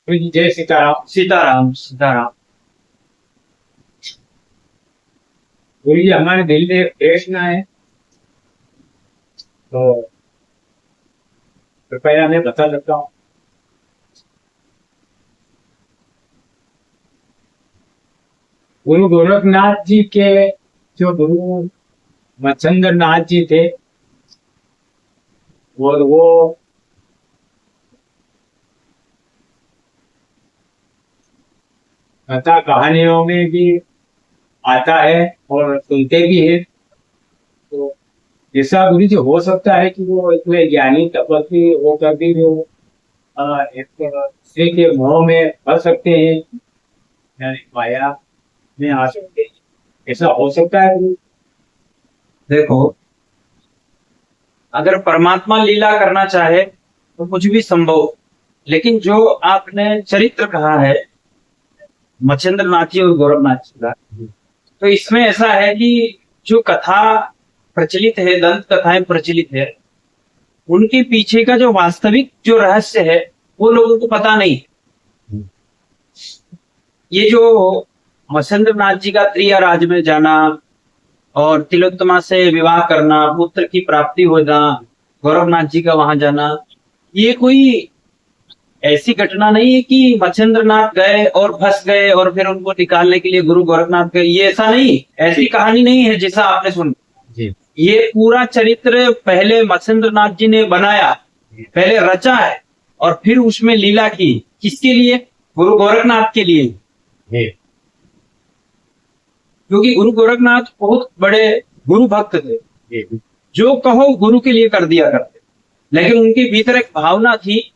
जय सीताराम। सीताराम सीताराम। गुरु जी, हमारे दिल में एक प्रश्न है, तो कृपया मैं बता सकता हूँ। गुरु गोरखनाथ जी के जो गुरु मच्छिंद्र नाथ जी थे, और वो कथा कहानियों में भी आता है और सुनते भी है। तो ऐसा गुरु जी हो सकता है कि वो इतने ज्ञानी तपस्वी होकर भी वो एक दूसरे के मोह में फंस सकते हैं, यानी माया में आ सकते हैं। ऐसा हो सकता है गुरु? देखो, अगर परमात्मा लीला करना चाहे तो कुछ भी संभव, लेकिन जो आपने चरित्र कहा है मच्छिंद्र नाथ जी और गोरखनाथ जी का, तो इसमें ऐसा है कि जो कथा प्रचलित है, दंत कथाएं प्रचलित है, उनके पीछे का जो वास्तविक जो रहस्य है वो लोगों को पता नहीं है। ये जो मच्छिंद्र नाथ जी का त्रिया राज में जाना और तिलोत्तमा से विवाह करना, पुत्र की प्राप्ति होना, गोरखनाथ जी का वहां जाना, ये कोई ऐसी घटना नहीं है कि मच्छिंद्र नाथ गए और फंस गए और फिर उनको निकालने के लिए गुरु गोरखनाथ गए। ये ऐसा नहीं, ऐसी कहानी नहीं है जैसा आपने सुना जी। ये पूरा चरित्र पहले मच्छिंद्र नाथ जी ने बनाया, पहले रचा है और फिर उसमें लीला की। किसके लिए? गुरु गोरखनाथ के लिए। जी। क्योंकि गुरु गोरखनाथ बहुत बड़े गुरु भक्त थे, जी। जो कहो गुरु के लिए कर दिया करते, लेकिन उनके भीतर एक भावना थी,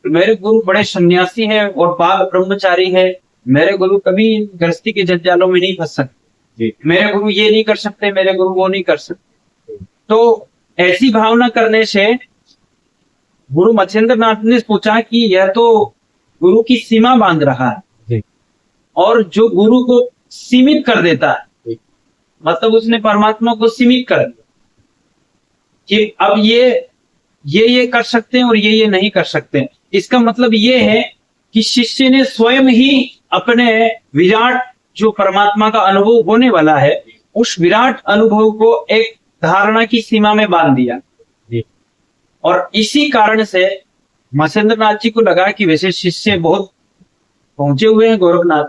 मेरे गुरु बड़े सन्यासी हैं और बाल ब्रह्मचारी है, मेरे गुरु कभी गृहस्थी के जंजालों में नहीं फंस सकते, मेरे गुरु ये नहीं कर सकते, मेरे गुरु वो नहीं कर सकते। तो ऐसी भावना करने से गुरु मच्छिंद्र नाथ ने सोचा कि यह तो गुरु की सीमा बांध रहा है, और जो गुरु को सीमित कर देता है, मतलब उसने परमात्मा को सीमित कर दिया कि अब ये कर सकते हैं और ये नहीं कर सकते हैं। इसका मतलब ये है कि शिष्य ने स्वयं ही अपने विराट जो परमात्मा का अनुभव होने वाला है, उस विराट अनुभव को एक धारणा की सीमा में बांध दिया। और इसी कारण से मच्छिंद्र नाथ जी को लगा कि वैसे शिष्य बहुत पहुंचे हुए हैं गोरखनाथ,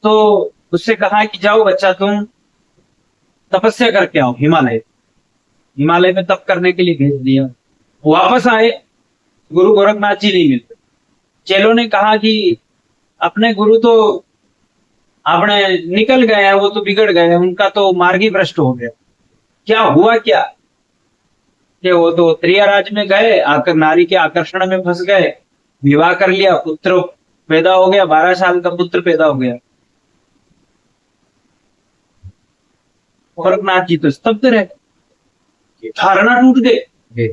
तो उससे कहा कि जाओ बच्चा, तुम तपस्या करके आओ हिमालय में तप करने के लिए भेज दिया। वापस आए, गुरु गोरखनाथ जी नहीं मिलते। चेलों ने कहा कि अपने गुरु तो अपने निकल गए हैं, वो तो बिगड़ गए हैं, उनका तो मार्ग ही भ्रष्ट हो गया। क्या हुआ क्या कि वो तो त्रियाराज में गए, आकर नारी के आकर्षण में फंस गए, विवाह कर लिया, पुत्र पैदा हो गया, 12 साल का पुत्र पैदा हो गया। गोरखनाथ जी तो स्तब्ध रहे, धारणा टूट गई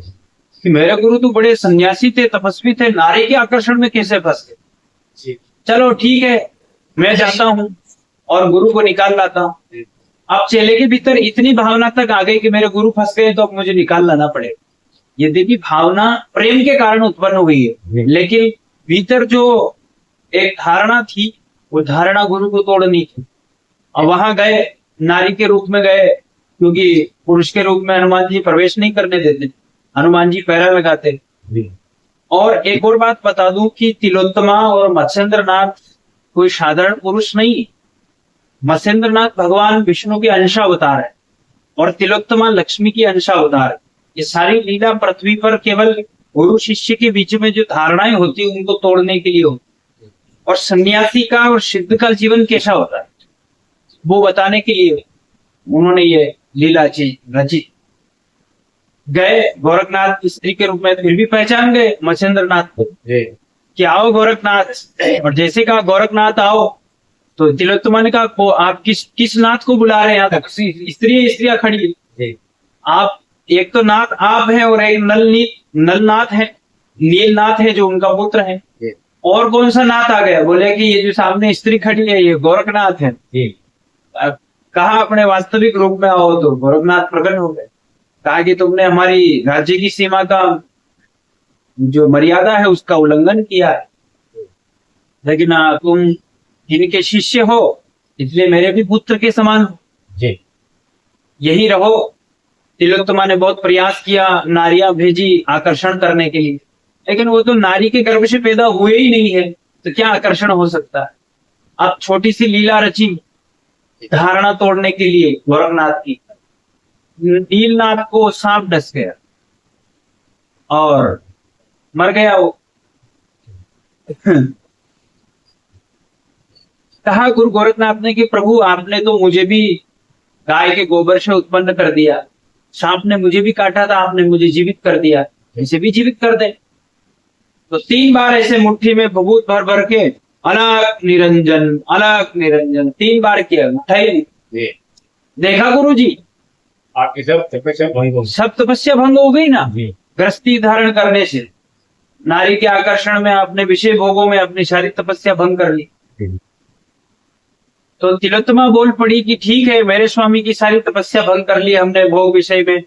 कि मेरे गुरु तो बड़े सन्यासी थे, तपस्वी थे, नारी के आकर्षण में कैसे फंस गए। चलो ठीक है, मैं जाता हूं और गुरु को निकाल लाता हूं। अब चेले के भीतर इतनी भावना तक आ गई कि मेरे गुरु फंस गए तो अब मुझे निकाल लाना पड़ेगा। ये देखिए, भावना प्रेम के कारण उत्पन्न हो गई है, लेकिन भीतर जो एक धारणा थी, वो धारणा गुरु को तोड़नी थी। अब वहां गए, नारी के रूप में गए, क्योंकि पुरुष के रूप में हनुमान जी प्रवेश नहीं करने देते, हनुमान जी पैरा लगाते। और एक और बात बता दूं कि तिलोत्तमा और मत्स्येंद्र नाथ कोई साधारण पुरुष नहीं। मत्स्येंद्र नाथ भगवान विष्णु के अंशावतार है और तिलोत्तमा लक्ष्मी की अंशावतार है। ये सारी लीला पृथ्वी पर केवल गुरु शिष्य के बीच में जो धारणाएं होती है उनको तोड़ने के लिए होती है, और सन्यासी का और सिद्ध का जीवन कैसा होता है वो बताने के लिए उन्होंने ये लीला चीज रची। गए गोरखनाथ स्त्री के रूप में, फिर भी पहचान गए मच्छिंद्र नाथ को कि आओ गोरखनाथ, और जैसे कहा गोरखनाथ आओ, तो तिलोत्तमा ने कहा आप किस नाथ को बुला रहे हैं? यहाँ स्त्रियां खड़ी है, आप एक तो नाथ आप हैं और एक नलनाथ है, नीलनाथ है जो उनका पुत्र है, और कौन सा नाथ आ गया? बोले कि ये जो सामने स्त्री खड़ी है ये गोरखनाथ है। कहा अपने वास्तविक रूप में आओ, तो गोरखनाथ प्रकट हो गए। कहा कि तुमने हमारी राज्य की सीमा का जो मर्यादा है उसका उल्लंघन किया है, लेकिन तुम इनके शिष्य हो, इसलिए मेरे भी पुत्र के समान हो, जी यही रहो। तिलोत्तमा ने बहुत प्रयास किया, नारियां भेजी आकर्षण करने के लिए, लेकिन वो तो नारी के गर्भ से पैदा हुए ही नहीं है, तो क्या आकर्षण हो सकता है। अब छोटी सी लीला रची धारणा तोड़ने के लिए गोरखनाथ की। नीलनाथ को सांप डस गया और मर गया वो। कहा गुरु गोरखनाथ ने कि प्रभु आपने तो मुझे भी गाय के गोबर से उत्पन्न कर दिया, सांप ने मुझे भी काटा था, आपने मुझे जीवित कर दिया, इसे भी जीवित कर दे। तो 3 बार ऐसे मुट्ठी में बबूत भर भर के अलग निरंजन 3 बार किया, उठाई नहीं। जी देखा गुरु जी आपकी सब तपस्या भंग हो सब तपस्या भंग हो गई ना, जी गृहस्थी धारण करने से। नारी के आकर्षण में आपने विषय भोगों में अपनी सारी तपस्या भंग कर ली। तो तिलोत्तमा बोल पड़ी कि ठीक है, मेरे स्वामी की सारी तपस्या भंग कर ली हमने, भोग विषय में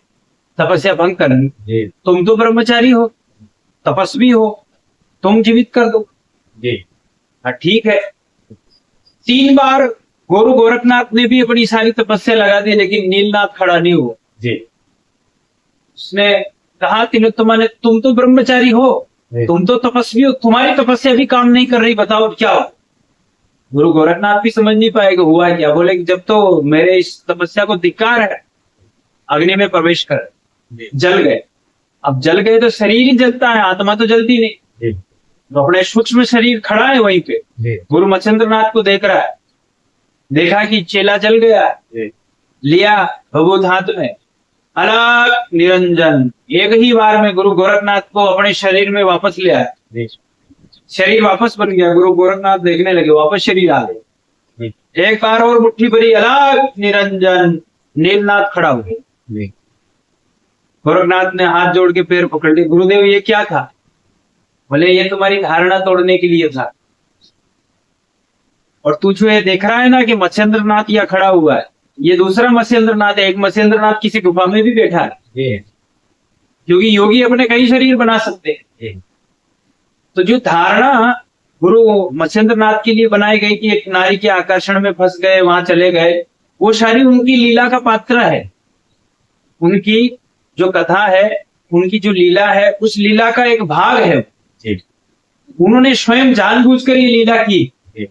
तपस्या भंग कर ली। जी तुम तो ब्रह्मचारी हो, तपस्वी हो, तुम जीवित कर दो। जी हाँ ठीक है। 3 बार गुरु गोरखनाथ ने भी अपनी सारी तपस्या लगा दी, लेकिन नीलनाथ खड़ा नहीं हुआ। जी उसने कहा तिलोत्तमा ने, तुम तो ब्रह्मचारी हो, तुम तो तपस्वी हो, तुम्हारी तपस्या भी काम नहीं कर रही, बताओ क्या हो। गुरु गोरखनाथ भी समझ नहीं पाए कि हुआ क्या। बोले कि जब तो मेरे इस तपस्या को धिक्कार है, अग्नि में प्रवेश कर। जल गए। अब जल गए तो शरीर ही जलता है, आत्मा तो जलती नहीं। जी तो अपने सूक्ष्म शरीर खड़ा है वहीं पे। जी गुरु मच्छिंद्रनाथ को देख रहा है, देखा कि चेला जल गया, जी लिया भभूत हाथ में, अलग निरंजन, एक ही बार में गुरु गोरखनाथ को अपने शरीर में वापस लिया। जी शरीर वापस बन गया। गुरु गोरखनाथ देखने लगे, वापस शरीर आ गए। जी एक बार और मुट्ठी भरी, अलग निरंजन, नीलनाथ खड़ा हो गए। जी गोरखनाथ ने हाथ जोड़ के पैर पकड़ लिए। गुरुदेव ये क्या था? बोले ये तुम्हारी धारणा तोड़ने के लिए था। और तू जो ये देख रहा है ना कि मत्स्येंद्रनाथ यहाँ खड़ा हुआ है, ये दूसरा मत्स्येंद्रनाथ है। एक मत्स्येंद्रनाथ किसी गुफा में भी बैठा है, जी क्योंकि योगी अपने कई शरीर बना सकते हैं। जी तो जो धारणा गुरु मत्स्येंद्रनाथ के लिए बनाई गई कि एक नारी के आकर्षण में फंस गए, वहां चले गए, वो सारी उनकी लीला का पात्र है। उनकी जो कथा है, उनकी जो लीला है, उस लीला का एक भाग है। जी उन्होंने स्वयं जानबूझकर ये लीला की। जी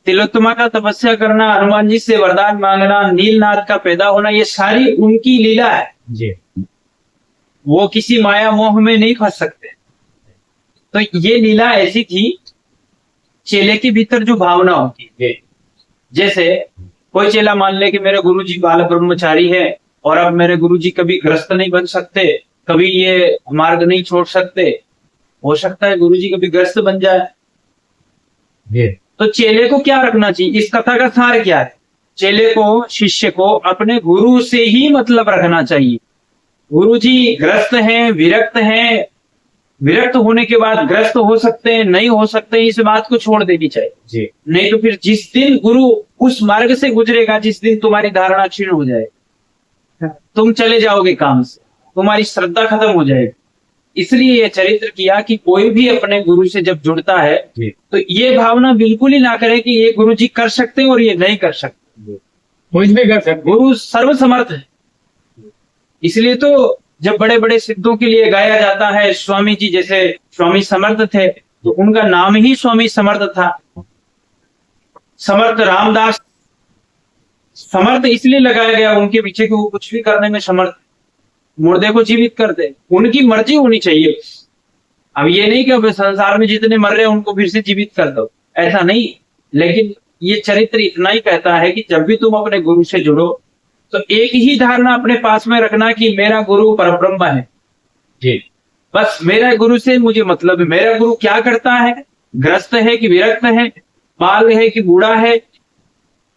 तिलोत्तमा का तपस्या करना, हनुमान जी से वरदान मांगना, नीलनाथ का पैदा होना, ये सारी उनकी लीला है। जी वो किसी माया मोह में नहीं फंस सकते। तो ये लीला ऐसी थी, चेले के भीतर जो भावना होती है, जी जैसे कोई चेला मान ले कि मेरे गुरुजी बाल ब्रह्मचारी है और अब मेरे गुरुजी कभी ग्रस्त नहीं बन सकते, कभी ये मार्ग नहीं छोड़ सकते। हो सकता है गुरुजी कभी ग्रस्त बन जाए। जी तो चेले को क्या रखना चाहिए? इस कथा का सार क्या है? चेले को, शिष्य को अपने गुरु से ही मतलब रखना चाहिए। गुरुजी ग्रस्त हैं, विरक्त हैं, विरक्त होने के बाद ग्रस्त हो सकते हैं, नहीं हो सकते, इस बात को छोड़ देनी चाहिए। जी नहीं तो फिर जिस दिन गुरु उस मार्ग से गुजरेगा, जिस दिन तुम्हारी धारणा क्षीण हो जाए, तुम चले जाओगे काम से, तुम्हारी श्रद्धा खत्म हो जाएगी। इसलिए ये चरित्र किया कि कोई भी अपने गुरु से जब जुड़ता है जी तो ये भावना बिल्कुल ही ना करे कि ये गुरु जी कर सकते हैं और ये नहीं कर सकते। कुछ भी कर सकते। गुरु सर्वसमर्थ है। इसलिए तो जब बड़े बड़े सिद्धों के लिए गाया जाता है, स्वामी जी जैसे स्वामी समर्थ थे, तो उनका नाम ही स्वामी समर्थ था। समर्थ रामदास, समर्थ इसलिए लगाया गया उनके पीछे कि वो कुछ भी करने में समर्थ, मुर्दे को जीवित कर दे, उनकी मर्जी होनी चाहिए। अब ये नहीं कि अब संसार में जितने मर रहे हैं उनको फिर से जीवित कर दो, ऐसा नहीं। लेकिन ये चरित्र इतना ही कहता है कि जब भी तुम अपने गुरु से जुड़ो तो एक ही धारणा अपने पास में रखना कि मेरा गुरु परब्रह्म है। जी बस मेरा गुरु से मुझे मतलब है। मेरा गुरु क्या करता है, ग्रस्त है कि विरक्त है, बाल है कि बूढ़ा है,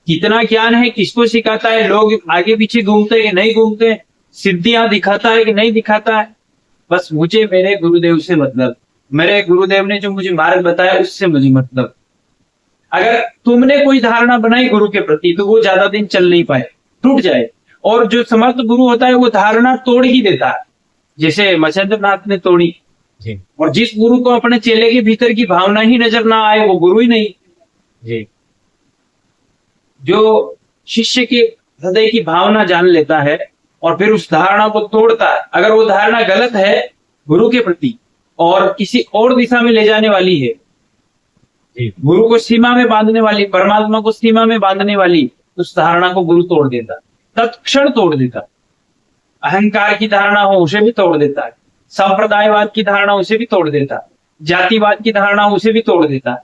कितना ज्ञान है, किसको सिखाता है, लोग आगे पीछे घूमते हैं कि नहीं घूमते, सिद्धियां दिखाता है कि नहीं दिखाता है। बस मुझे मेरे गुरुदेव से मतलब, मेरे गुरुदेव ने जो मुझे मार्ग बताया उससे मुझे मतलब। अगर तुमने कोई धारणा बनाई गुरु के प्रति तो वो ज्यादा दिन चल नहीं पाए, टूट जाए। और जो समर्थ गुरु होता है वो धारणा तोड़ ही देता है, जैसे मत्स्येंद्रनाथ ने तोड़ी। जी और जिस गुरु को अपने चेले के भीतर की भावना ही नजर ना आए वो गुरु ही नहीं। जी जो शिष्य के हृदय की भावना जान लेता है और फिर उस धारणा को तोड़ता है, अगर वो धारणा गलत है गुरु के प्रति और किसी और दिशा में ले जाने वाली है, जी गुरु को सीमा में बांधने वाली, परमात्मा को सीमा में बांधने वाली, उस धारणा को गुरु तोड़ देता, तत्क्षण तोड़ देता। अहंकार की धारणा हो उसे भी तोड़ देता है, संप्रदायवाद की धारणा उसे भी तोड़ देता है, जातिवाद की धारणा उसे भी तोड़ देता है,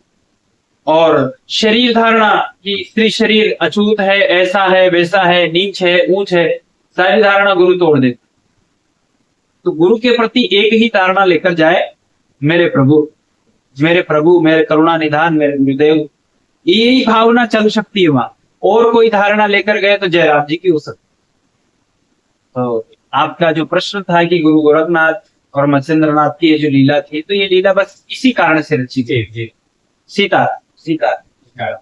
और शरीर धारणा कि स्त्री शरीर अछूत है, ऐसा है, वैसा है, नीच है, ऊंच है, सारी धारणा गुरु तोड़ देता। तो गुरु के प्रति एक ही धारणा लेकर जाए, मेरे प्रभु, मेरे प्रभु, मेरे करुणा निधान, मेरे गुरुदेव, यही भावना चल सकती है वहां। और कोई धारणा लेकर गए तो जयराम जी की हो सकती। तो आपका जो प्रश्न था कि गुरु गोरखनाथ और मत्स्येंद्र नाथ की ये जो लीला थी, तो ये लीला बस इसी कारण से रची थी। जी सीता सीता जी